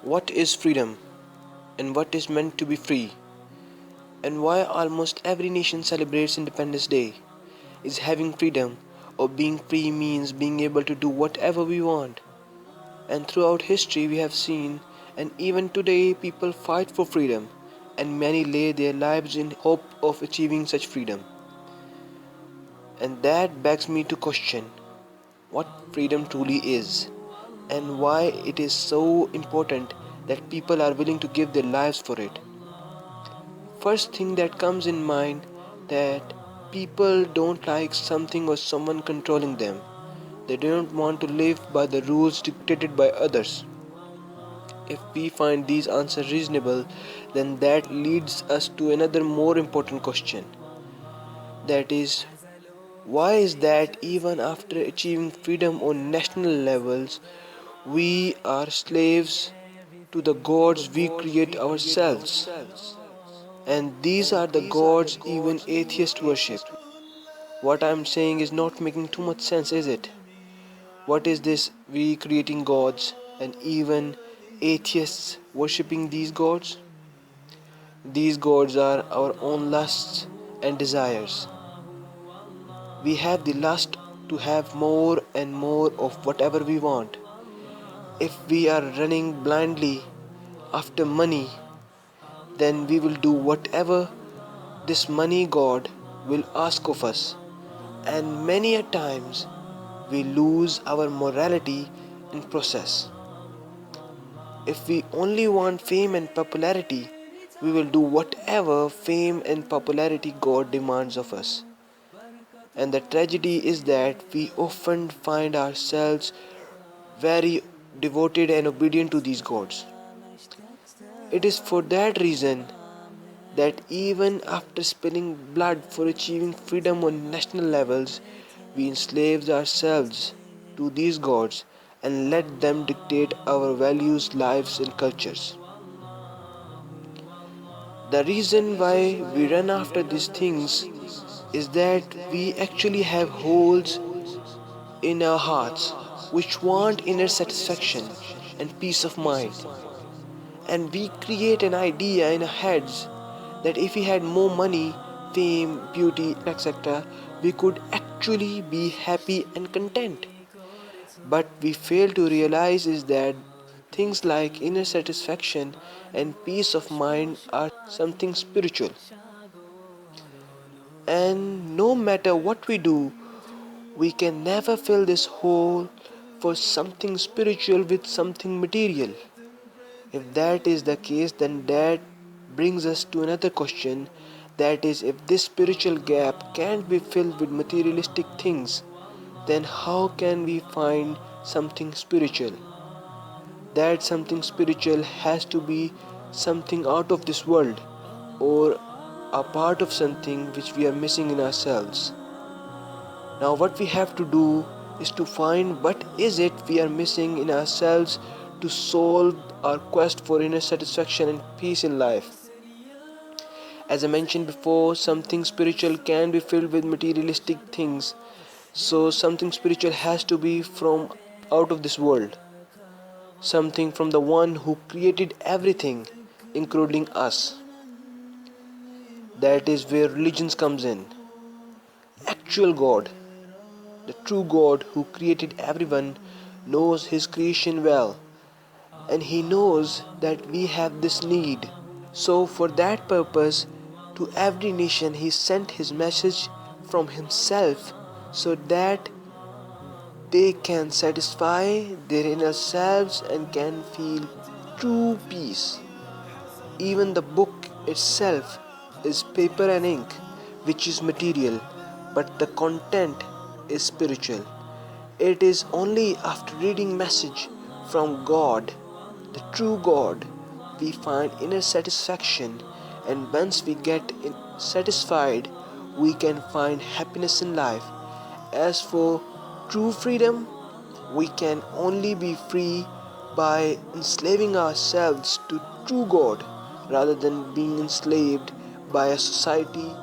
What is freedom and what is meant to be free, and why almost every nation celebrates Independence Day? Is having freedom or being free means being able to do whatever we want. And throughout history, we have seen, and even today, people fight for freedom, and many lay their lives in hope of achieving such freedom. And that begs me to question what freedom truly is, and why it is so important that people are willing to give their lives for it. First thing that comes in mind that people don't like something or someone controlling them. They don't want to live by the rules dictated by others. If we find these answers reasonable, then that leads us to another more important question. That is, why is that even after achieving freedom on national levels, we are slaves to the gods we create ourselves? And these are the gods even atheists worship. What I'm saying is not making too much sense, is it? What is this we creating gods and even atheists worshipping these gods? These gods are our own lusts and desires. We have the lust to have more and more of whatever we want. If we are running blindly after money, then we will do whatever this money god will ask of us. And many a times we lose our morality in process. If we only want fame and popularity, we will do whatever fame and popularity God demands of us. And the tragedy is that we often find ourselves very devoted and obedient to these gods. It is for that reason that even after spilling blood for achieving freedom on national levels, we enslave ourselves to these gods and let them dictate our values, lives, and cultures. The reason why we run after these things is that we actually have holes in our hearts which want inner satisfaction and peace of mind. And we create an idea in our heads that if we had more money, fame, beauty, etc., we could actually be happy and content. But we fail to realize is that things like inner satisfaction and peace of mind are something spiritual. And no matter what we do, we can never fill this hole for something spiritual with something material. If that is the case, then that brings us to another question, that is, if this spiritual gap can't be filled with materialistic things, then how can we find something spiritual? That something spiritual has to be something out of this world, or a part of something which we are missing in ourselves. Now what we have to do is to find what is it we are missing in ourselves to solve our quest for inner satisfaction and peace in life. As I mentioned before, something spiritual can be filled with materialistic things. So something spiritual has to be from out of this world. Something from the one who created everything, including us. That is where religions comes in. Actual God, the true God who created everyone, knows his creation well, and he knows that we have this need. So for that purpose, to every nation he sent his message from himself so that they can satisfy their inner selves and can feel true peace. Even the book itself is paper and ink, which is material, but the content is spiritual. It is only after reading message from God, the true God, we find inner satisfaction, and once we get satisfied, we can find happiness in life. As for true freedom, we can only be free by enslaving ourselves to true God rather than being enslaved by a society